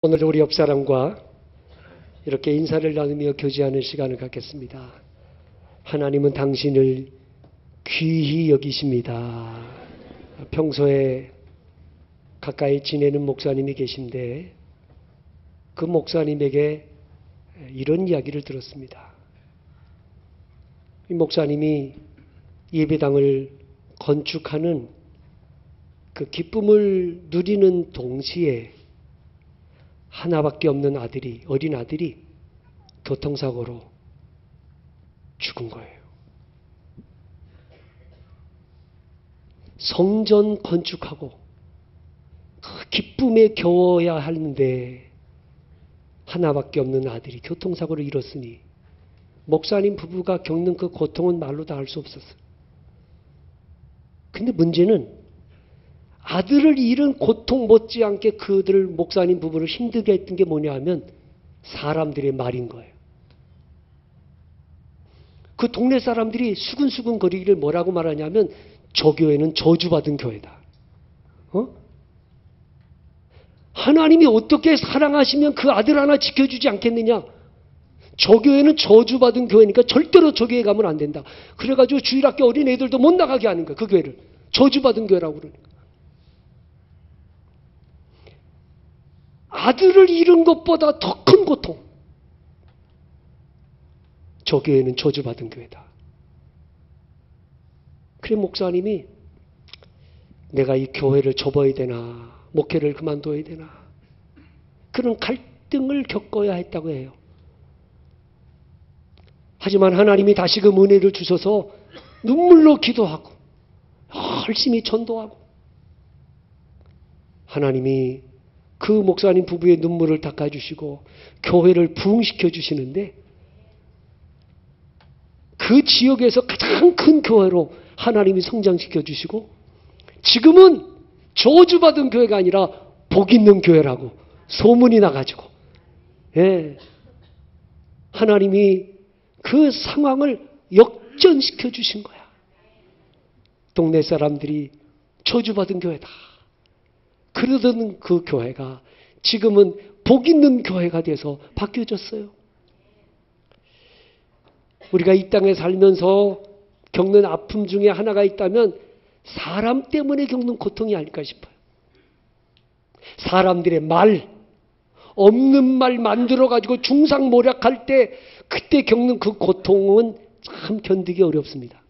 오늘 우리 옆사람과 이렇게 인사를 나누며 교제하는 시간을 갖겠습니다. 하나님은 당신을 귀히 여기십니다. 평소에 가까이 지내는 목사님이 계신데 그 목사님에게 이런 이야기를 들었습니다. 이 목사님이 예배당을 건축하는 그 기쁨을 누리는 동시에 하나밖에 없는 아들이, 어린 아들이 교통사고로 죽은 거예요. 성전 건축하고 그 기쁨에 겨워야 하는데 하나밖에 없는 아들이 교통사고를 잃었으니 목사님 부부가 겪는 그 고통은 말로 다 할 수 없었어요. 근데 문제는 아들을 잃은 고통 못지않게 그들 목사님 부부를 힘들게 했던 게 뭐냐 하면 사람들의 말인 거예요. 그 동네 사람들이 수근수근 거리기를 뭐라고 말하냐면 저 교회는 저주받은 교회다. 하나님이 어떻게 사랑하시면 그 아들 하나 지켜주지 않겠느냐. 저 교회는 저주받은 교회니까 절대로 저 교회 가면 안 된다. 그래가지고 주일학교 어린 애들도 못 나가게 하는 거야. 그 교회를. 저주받은 교회라고 그러니까. 아들을 잃은 것보다 더 큰 고통. 저 교회는 저주받은 교회다. 그래 목사님이 내가 이 교회를 접어야 되나 목회를 그만둬야 되나 그런 갈등을 겪어야 했다고 해요. 하지만 하나님이 다시금 은혜를 주셔서 눈물로 기도하고 열심히 전도하고 하나님이 그 목사님 부부의 눈물을 닦아주시고 교회를 부흥시켜 주시는데 그 지역에서 가장 큰 교회로 하나님이 성장시켜 주시고 지금은 저주받은 교회가 아니라 복 있는 교회라고 소문이 나가지고 하나님이 그 상황을 역전시켜 주신 거야. 동네 사람들이 저주받은 교회다. 그러던 그 교회가 지금은 복 있는 교회가 돼서 바뀌어졌어요. 우리가 이 땅에 살면서 겪는 아픔 중에 하나가 있다면 사람 때문에 겪는 고통이 아닐까 싶어요. 사람들의 말, 없는 말 만들어가지고 중상모략할 때 그때 겪는 그 고통은 참 견디기 어렵습니다.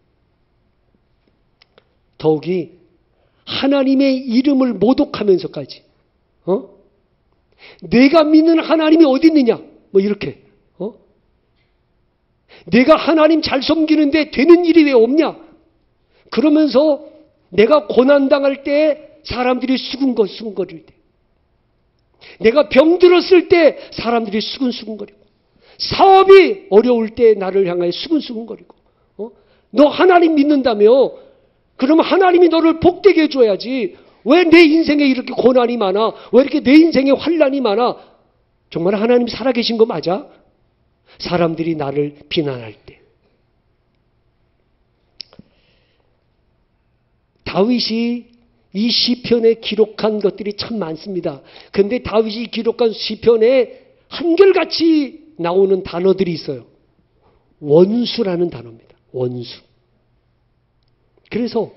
더욱이 하나님의 이름을 모독하면서까지 내가 믿는 하나님이 어디 있느냐 뭐 이렇게 내가 하나님 잘 섬기는데 되는 일이 왜 없냐 그러면서 내가 고난당할 때 사람들이 수근거릴 때 내가 병들었을 때 사람들이 수근수근거리고 사업이 어려울 때 나를 향하여 수근수근거리고 너 하나님 믿는다며 그러면 하나님이 너를 복되게 해줘야지 왜 내 인생에 이렇게 고난이 많아? 왜 이렇게 내 인생에 환난이 많아? 정말 하나님 살아계신 거 맞아? 사람들이 나를 비난할 때 다윗이 이 시편에 기록한 것들이 참 많습니다. 그런데 다윗이 기록한 시편에 한결같이 나오는 단어들이 있어요. 원수라는 단어입니다. 원수. 그래서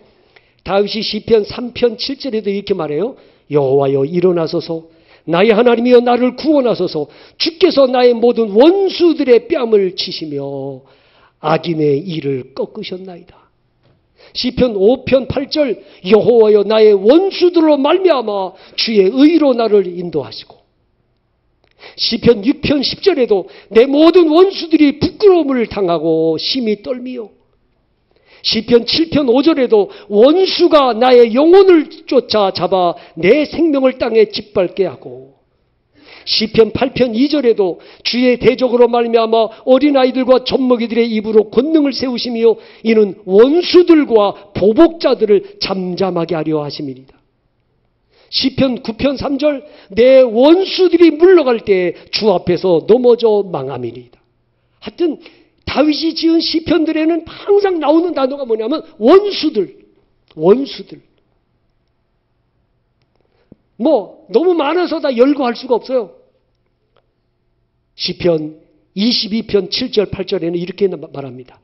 다윗이 시편 3편 7절에도 이렇게 말해요. 여호와여 일어나소서 나의 하나님이여 나를 구원하소서 주께서 나의 모든 원수들의 뺨을 치시며 악인의 일을 꺾으셨나이다. 시편 5편 8절 여호와여 나의 원수들로 말미암아 주의 의로 나를 인도하시고 시편 6편 10절에도 내 모든 원수들이 부끄러움을 당하고 심히 떨미요 시편 7편 5절에도 원수가 나의 영혼을 쫓아 잡아 내 생명을 땅에 짓밟게 하고 시편 8편 2절에도 주의 대적으로 말미암아 어린아이들과 젖먹이들의 입으로 권능을 세우시며 이는 원수들과 보복자들을 잠잠하게 하려 하심이니이다. 시편 9편 3절 내 원수들이 물러갈 때 주 앞에서 넘어져 망함이니이다. 하여튼 다윗이 지은 시편들에는 항상 나오는 단어가 뭐냐면 원수들. 뭐 너무 많아서 다 열거할 수가 없어요. 시편 22편 7절 8절에는 이렇게 말합니다.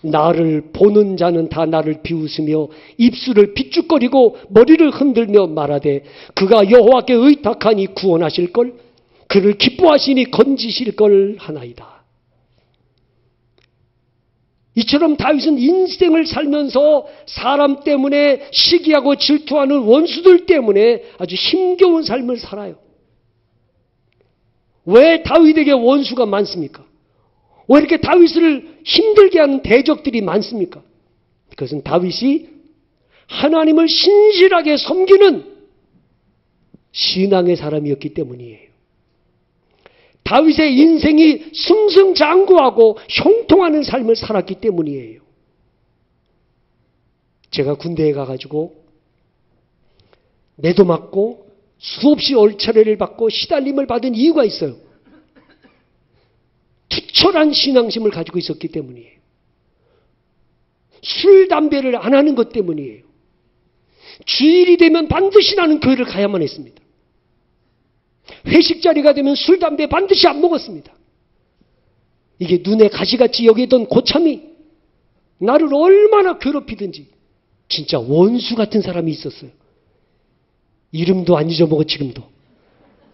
나를 보는 자는 다 나를 비웃으며 입술을 비죽거리고 머리를 흔들며 말하되 그가 여호와께 의탁하니 구원하실 걸, 그를 기뻐하시니 건지실 걸 하나이다. 이처럼 다윗은 인생을 살면서 사람 때문에 시기하고 질투하는 원수들 때문에 아주 힘겨운 삶을 살아요. 왜 다윗에게 원수가 많습니까? 왜 이렇게 다윗을 힘들게 하는 대적들이 많습니까? 그것은 다윗이 하나님을 신실하게 섬기는 신앙의 사람이었기 때문이에요. 다윗의 인생이 승승장구하고 형통하는 삶을 살았기 때문이에요. 제가 군대에 가가지고 매도 맞고 수없이 얼차례를 받고 시달림을 받은 이유가 있어요. 투철한 신앙심을 가지고 있었기 때문이에요. 술, 담배를 안 하는 것 때문이에요. 주일이 되면 반드시 나는 교회를 가야만 했습니다. 회식 자리가 되면 술, 담배 반드시 안 먹었습니다. 이게 눈에 가시같이 여기던 고참이 나를 얼마나 괴롭히든지 진짜 원수 같은 사람이 있었어요. 이름도 안 잊어먹어 지금도.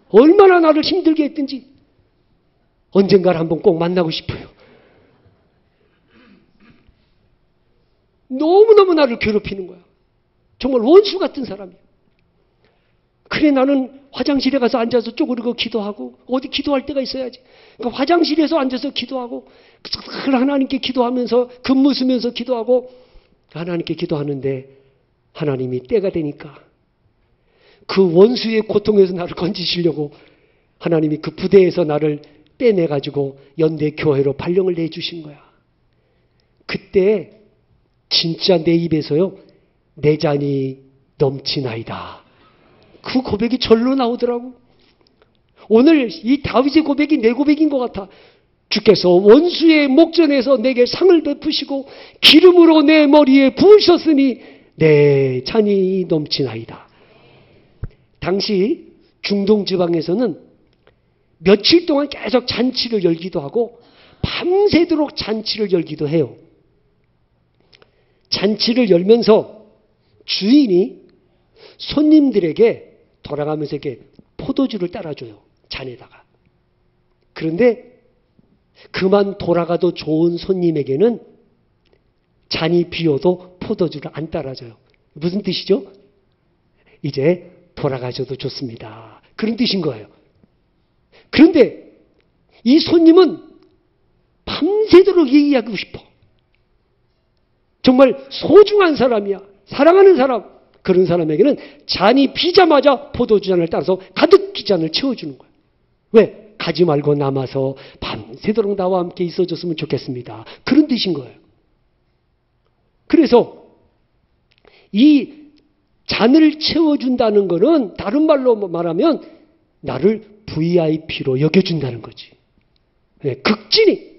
얼마나 나를 힘들게 했든지 언젠가를 한번 꼭 만나고 싶어요. 너무너무 나를 괴롭히는 거야. 정말 원수 같은 사람이야. 그래 나는 화장실에 가서 앉아서 쪼그리고 기도하고 어디 기도할 때가 있어야지. 그러니까 화장실에서 앉아서 기도하고 하나님께 기도하면서 근무 쓰면서 기도하고 하나님께 기도하는데 하나님이 때가 되니까 그 원수의 고통에서 나를 건지시려고 하나님이 그 부대에서 나를 떼내가지고 연대교회로 발령을 내주신 거야. 그때 진짜 내 입에서요. 내 잔이 넘치나이다. 그 고백이 절로 나오더라고. 오늘 이 다윗의 고백이 내 고백인 것 같아. 주께서 원수의 목전에서 내게 상을 베푸시고 기름으로 내 머리에 부으셨으니 내 잔이 넘치나이다. 당시 중동 지방에서는 며칠 동안 계속 잔치를 열기도 하고 밤새도록 잔치를 열기도 해요. 잔치를 열면서 주인이 손님들에게 돌아가면서 이렇게 포도주를 따라줘요. 잔에다가. 그런데 그만 돌아가도 좋은 손님에게는 잔이 비어도 포도주를 안 따라줘요. 무슨 뜻이죠? 이제 돌아가셔도 좋습니다. 그런 뜻인 거예요. 그런데 이 손님은 밤새도록 얘기하고 싶어. 정말 소중한 사람이야. 사랑하는 사람. 그런 사람에게는 잔이 비자마자 포도주잔을 따라서 가득히 잔을 채워주는 거야. 왜? 가지 말고 남아서 밤새도록 나와 함께 있어줬으면 좋겠습니다. 그런 뜻인 거예요. 그래서 이 잔을 채워준다는 것은 다른 말로 말하면 나를 VIP로 여겨준다는 거지. 네, 극진히.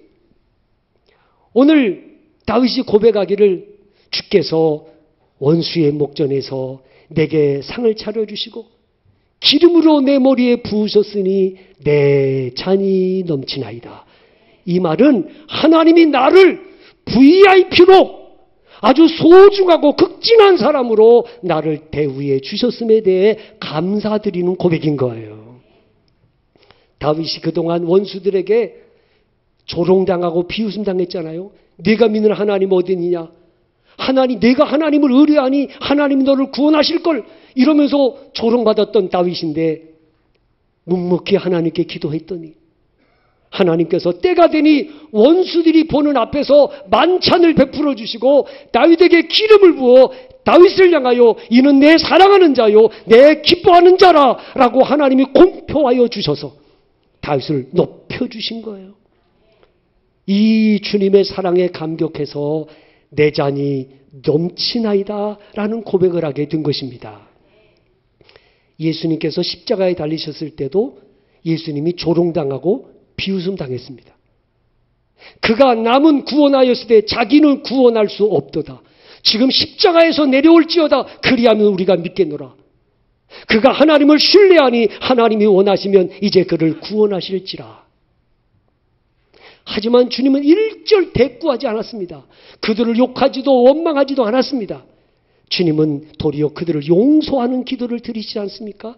오늘 다윗이 고백하기를 주께서 원수의 목전에서 내게 상을 차려주시고 기름으로 내 머리에 부으셨으니 내 잔이 넘치나이다. 이 말은 하나님이 나를 VIP로 아주 소중하고 극진한 사람으로 나를 대우해 주셨음에 대해 감사드리는 고백인 거예요. 다윗이 그동안 원수들에게 조롱당하고 비웃음당했잖아요. 네가 믿는 하나님 어디 있느냐? 하나님, 내가 하나님을 의뢰하니 하나님이 너를 구원하실 걸 이러면서 조롱받았던 다윗인데 묵묵히 하나님께 기도했더니 하나님께서 때가 되니 원수들이 보는 앞에서 만찬을 베풀어 주시고 다윗에게 기름을 부어 다윗을 향하여 이는 내 사랑하는 자요 내 기뻐하는 자라 라고 하나님이 공표하여 주셔서 다윗을 높여주신 거예요. 이 주님의 사랑에 감격해서 내 잔이 넘치나이다 라는 고백을 하게 된 것입니다. 예수님께서 십자가에 달리셨을 때도 예수님이 조롱당하고 비웃음 당했습니다. 그가 남은 구원하였을 때 자기는 구원할 수 없도다. 지금 십자가에서 내려올지어다. 그리하면 우리가 믿겠노라. 그가 하나님을 신뢰하니 하나님이 원하시면 이제 그를 구원하실지라. 하지만 주님은 일절 대꾸하지 않았습니다. 그들을 욕하지도 원망하지도 않았습니다. 주님은 도리어 그들을 용서하는 기도를 드리지 않습니까?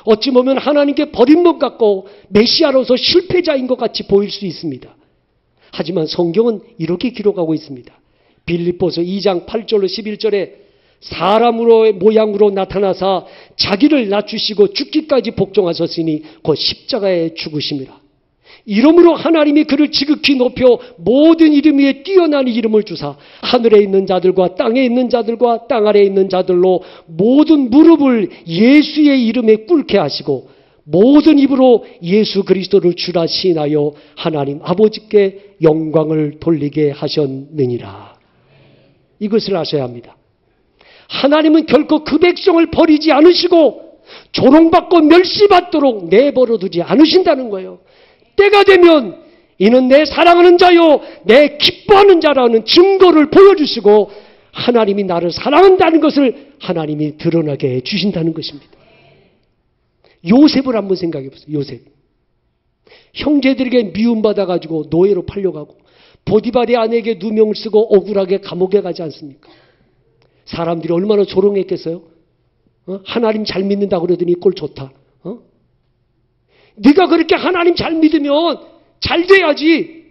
어찌 보면 하나님께 버림목 같고 메시아로서 실패자인 것 같이 보일 수 있습니다. 하지만 성경은 이렇게 기록하고 있습니다. 빌립보서 2장 8절로 11절에 사람으로의 모양으로 나타나사 자기를 낮추시고 죽기까지 복종하셨으니 곧 십자가에 죽으심이라. 이러므로 하나님이 그를 지극히 높여 모든 이름 위에 뛰어난 이름을 주사 하늘에 있는 자들과 땅에 있는 자들과 땅 아래에 있는 자들로 모든 무릎을 예수의 이름에 꿇게 하시고 모든 입으로 예수 그리스도를 주라 시인하여 하나님 아버지께 영광을 돌리게 하셨느니라. 이것을 아셔야 합니다. 하나님은 결코 그 백성을 버리지 않으시고 조롱받고 멸시받도록 내버려 두지 않으신다는 거예요. 때가 되면 이는 내 사랑하는 자요 내 기뻐하는 자라는 증거를 보여주시고 하나님이 나를 사랑한다는 것을 하나님이 드러나게 해주신다는 것입니다. 요셉을 한번 생각해 보세요. 요셉. 형제들에게 미움받아가지고 노예로 팔려가고 보디발의 아내에게 누명을 쓰고 억울하게 감옥에 가지 않습니까? 사람들이 얼마나 조롱했겠어요? 하나님 잘 믿는다고 그러더니 꼴 좋다. 네가 그렇게 하나님 잘 믿으면 잘 돼야지.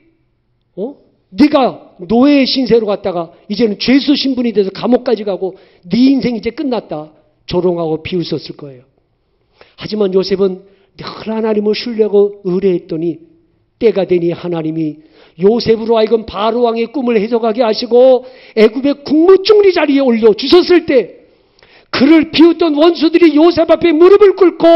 네가 노예의 신세로 갔다가 이제는 죄수 신분이 돼서 감옥까지 가고 네 인생 이제 끝났다. 조롱하고 비웃었을 거예요. 하지만 요셉은 늘 하나님을 신뢰하고 의뢰했더니 때가 되니 하나님이 요셉으로 하여금 바로 왕의 꿈을 해석하게 하시고 애굽의 국무총리 자리에 올려주셨을 때 그를 비웃던 원수들이 요셉 앞에 무릎을 꿇고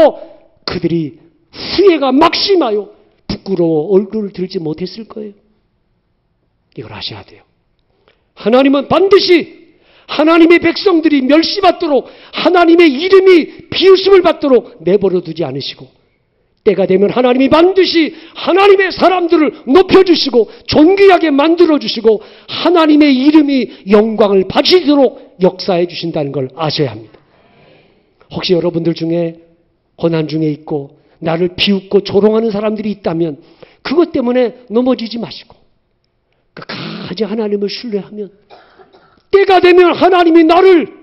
그들이 후회가 막심하여 부끄러워 얼굴을 들지 못했을 거예요. 이걸 아셔야 돼요. 하나님은 반드시 하나님의 백성들이 멸시받도록 하나님의 이름이 비웃음을 받도록 내버려 두지 않으시고 때가 되면 하나님이 반드시 하나님의 사람들을 높여주시고 존귀하게 만들어주시고 하나님의 이름이 영광을 받으시도록 역사해 주신다는 걸 아셔야 합니다. 혹시 여러분들 중에 고난 중에 있고 나를 비웃고 조롱하는 사람들이 있다면 그것 때문에 넘어지지 마시고 끝까지 하나님을 신뢰하면 때가 되면 하나님이 나를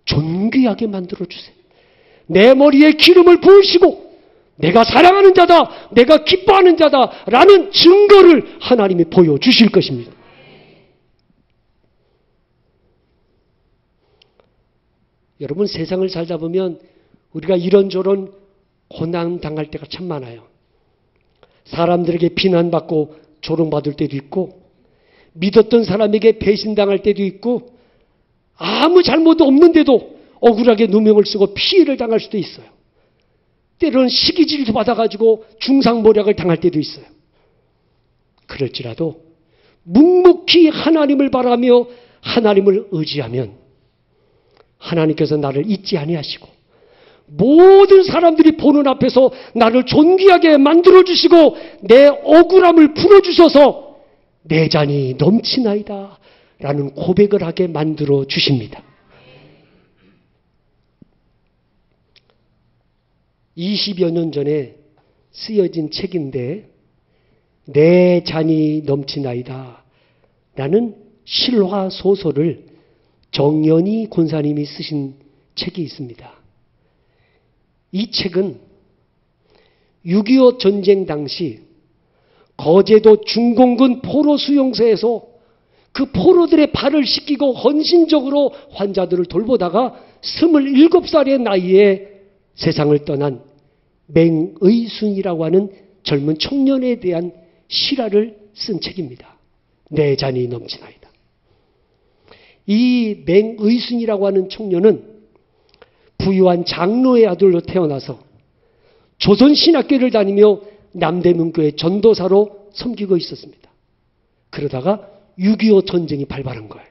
존귀하게 만들어주세요. 내 머리에 기름을 부으시고 내가 사랑하는 자다, 내가 기뻐하는 자다라는 증거를 하나님이 보여주실 것입니다. 여러분 세상을 살다 보면 우리가 이런저런 고난 당할 때가 참 많아요. 사람들에게 비난받고 조롱받을 때도 있고 믿었던 사람에게 배신당할 때도 있고 아무 잘못도 없는데도 억울하게 누명을 쓰고 피해를 당할 수도 있어요. 때로는 시기질도 받아가지고 중상모략을 당할 때도 있어요. 그럴지라도 묵묵히 하나님을 바라며 하나님을 의지하면 하나님께서 나를 잊지 아니하시고 모든 사람들이 보는 앞에서 나를 존귀하게 만들어주시고 내 억울함을 풀어주셔서 내 잔이 넘치나이다 라는 고백을 하게 만들어 주십니다. 20여 년 전에 쓰여진 책인데 내 잔이 넘치나이다 라는 실화 소설을 정연희 권사님이 쓰신 책이 있습니다. 이 책은 6.25 전쟁 당시 거제도 중공군 포로 수용소에서 그 포로들의 발을 씻기고 헌신적으로 환자들을 돌보다가 27살의 나이에 세상을 떠난 맹의순이라고 하는 젊은 청년에 대한 실화를 쓴 책입니다. 내 잔이 넘치나이다. 이 맹의순이라고 하는 청년은 부유한 장로의 아들로 태어나서 조선신학교를 다니며 남대문교회 전도사로 섬기고 있었습니다. 그러다가 6.25 전쟁이 발발한 거예요.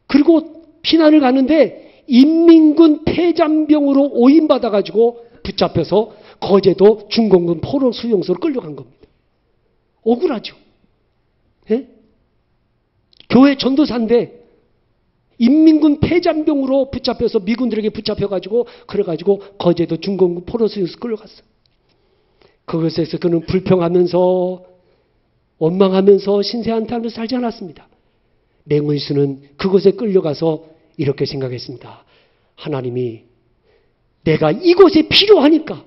그리고 피난을 가는데 인민군 폐잔병으로 오인받아가지고 붙잡혀서 거제도 중공군 포로 수용소로 끌려간 겁니다. 억울하죠. 예? 교회 전도사인데 인민군 폐잔병으로 붙잡혀서 미군들에게 붙잡혀가지고 그래가지고 거제도 중공군 포로 수용소 끌려갔어요. 그것에서 그는 불평하면서 원망하면서 신세한탄으로 살지 않았습니다. 맹은수는 그곳에 끌려가서 이렇게 생각했습니다. 하나님이 내가 이곳에 필요하니까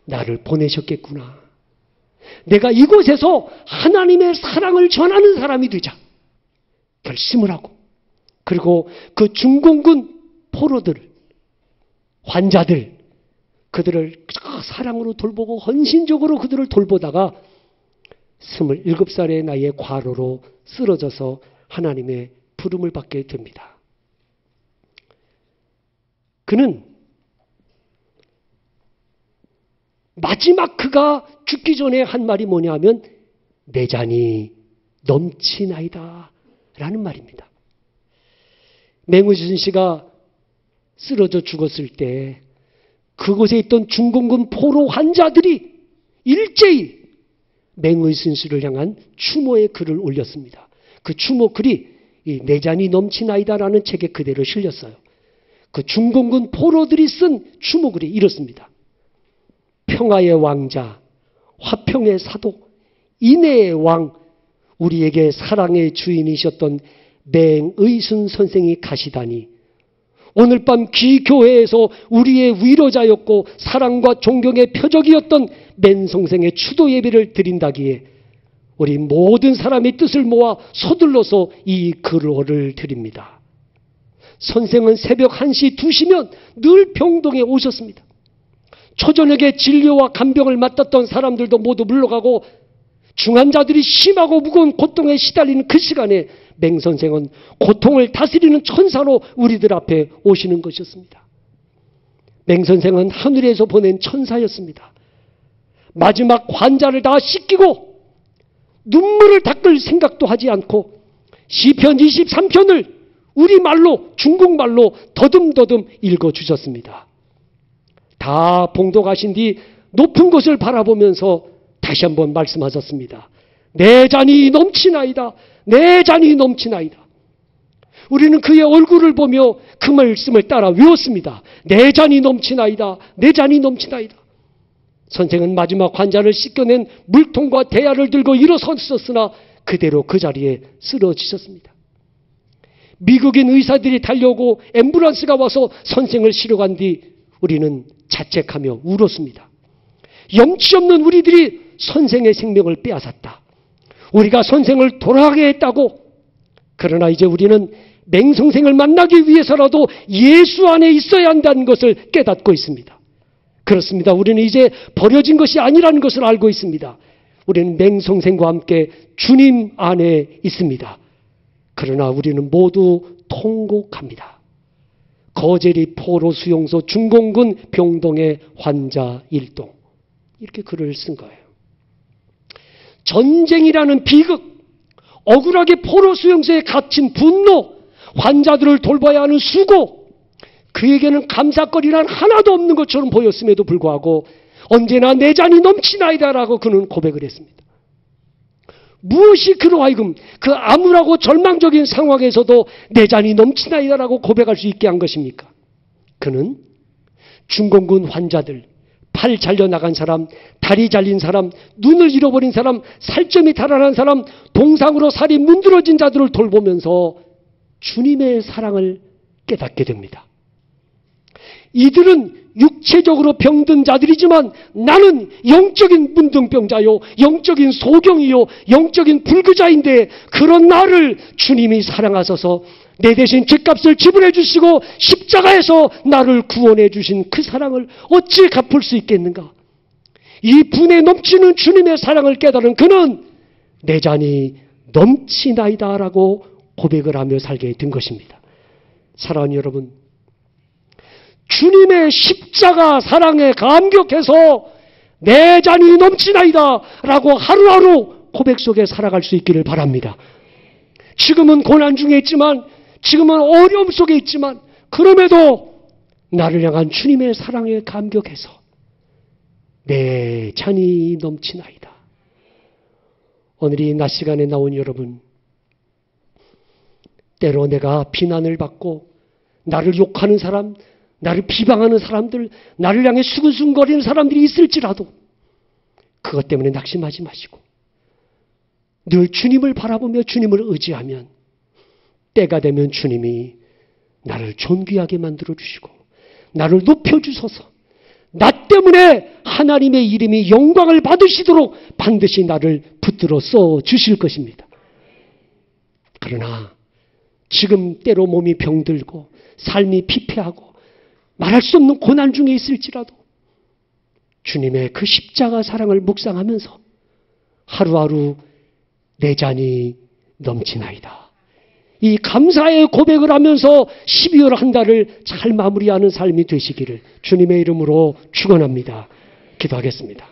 나를 보내셨겠구나. 내가 이곳에서 하나님의 사랑을 전하는 사람이 되자 결심을 하고, 그리고 그 중공군 포로들, 환자들, 그들을 사랑으로 돌보고 헌신적으로 그들을 돌보다가 27살의 나이에 과로로 쓰러져서 하나님의 부름을 받게 됩니다. 그는 마지막 그가 죽기 전에 한 말이 뭐냐 하면 내 잔이 넘치나이다 라는 말입니다. 맹우준 씨가 쓰러져 죽었을 때 그곳에 있던 중공군 포로 환자들이 일제히 맹의순 씨를 향한 추모의 글을 올렸습니다. 그 추모 글이 이 내 잔이 넘치나이다라는 책에 그대로 실렸어요. 그 중공군 포로들이 쓴 추모글이 이렇습니다. 평화의 왕자, 화평의 사도, 인애의 왕, 우리에게 사랑의 주인이셨던 맹의순 선생이 가시다니 오늘 밤 귀교회에서 우리의 위로자였고 사랑과 존경의 표적이었던 맹선생의 추도 예배를 드린다기에 우리 모든 사람의 뜻을 모아 서둘러서 이 글을 드립니다. 선생은 새벽 1시, 2시면 늘 병동에 오셨습니다. 초저녁에 진료와 간병을 맡았던 사람들도 모두 물러가고 중환자들이 심하고 무거운 고통에 시달리는 그 시간에 맹선생은 고통을 다스리는 천사로 우리들 앞에 오시는 것이었습니다. 맹선생은 하늘에서 보낸 천사였습니다. 마지막 환자를 다 씻기고 눈물을 닦을 생각도 하지 않고 시편 23편을 우리말로 중국말로 더듬더듬 읽어주셨습니다. 다 봉독하신 뒤 높은 곳을 바라보면서 다시 한번 말씀하셨습니다. 내 잔이 넘치나이다. 내 잔이 넘치나이다. 우리는 그의 얼굴을 보며 그 말씀을 따라 외웠습니다. 내 잔이 넘치나이다. 내 잔이 넘치나이다. 선생은 마지막 환자를 씻겨낸 물통과 대야를 들고 일어섰으나 그대로 그 자리에 쓰러지셨습니다. 미국인 의사들이 달려오고 앰뷸런스가 와서 선생을 실어간 뒤 우리는 자책하며 울었습니다. 염치 없는 우리들이 선생의 생명을 빼앗았다. 우리가 선생을 돌아가게 했다고. 그러나 이제 우리는 맹선생을 만나기 위해서라도 예수 안에 있어야 한다는 것을 깨닫고 있습니다. 그렇습니다. 우리는 이제 버려진 것이 아니라는 것을 알고 있습니다. 우리는 맹선생과 함께 주님 안에 있습니다. 그러나 우리는 모두 통곡합니다. 거제리 포로 수용소 중공군 병동의 환자 일동. 이렇게 글을 쓴 거예요. 전쟁이라는 비극, 억울하게 포로 수용소에 갇힌 분노, 환자들을 돌봐야 하는 수고, 그에게는 감사거리란 하나도 없는 것처럼 보였음에도 불구하고 언제나 내 잔이 넘치나이다라고 그는 고백을 했습니다. 무엇이 그로 하여금 그 암울하고 절망적인 상황에서도 내 잔이 넘치나이다라고 고백할 수 있게 한 것입니까? 그는 중공군 환자들, 팔 잘려나간 사람, 다리 잘린 사람, 눈을 잃어버린 사람, 살점이 달아난 사람, 동상으로 살이 문드러진 자들을 돌보면서 주님의 사랑을 깨닫게 됩니다. 이들은 육체적으로 병든 자들이지만 나는 영적인 문둥병자요, 영적인 소경이요, 영적인 불구자인데 그런 나를 주님이 사랑하셔서 내 대신 죗값을 지불해 주시고 십자가에서 나를 구원해 주신 그 사랑을 어찌 갚을 수 있겠는가? 이 분에 넘치는 주님의 사랑을 깨달은 그는 내 잔이 넘치나이다라고 고백을 하며 살게 된 것입니다. 사랑하는 여러분, 주님의 십자가 사랑에 감격해서 내 잔이 넘치나이다 라고 하루하루 고백 속에 살아갈 수 있기를 바랍니다. 지금은 고난 중에 있지만, 지금은 어려움 속에 있지만, 그럼에도 나를 향한 주님의 사랑에 감격해서 내 잔이 넘치나이다. 오늘 이 낮 시간에 나온 여러분, 때로 내가 비난을 받고 나를 욕하는 사람, 나를 비방하는 사람들, 나를 향해 수근수근거리는 사람들이 있을지라도 그것 때문에 낙심하지 마시고 늘 주님을 바라보며 주님을 의지하면 때가 되면 주님이 나를 존귀하게 만들어 주시고 나를 높여 주셔서 나 때문에 하나님의 이름이 영광을 받으시도록 반드시 나를 붙들어 써 주실 것입니다. 그러나 지금 때로 몸이 병들고 삶이 피폐하고 말할 수 없는 고난 중에 있을지라도 주님의 그 십자가 사랑을 묵상하면서 하루하루 내 잔이 넘치나이다. 이 감사의 고백을 하면서 12월 한 달을 잘 마무리하는 삶이 되시기를 주님의 이름으로 축원합니다. 기도하겠습니다.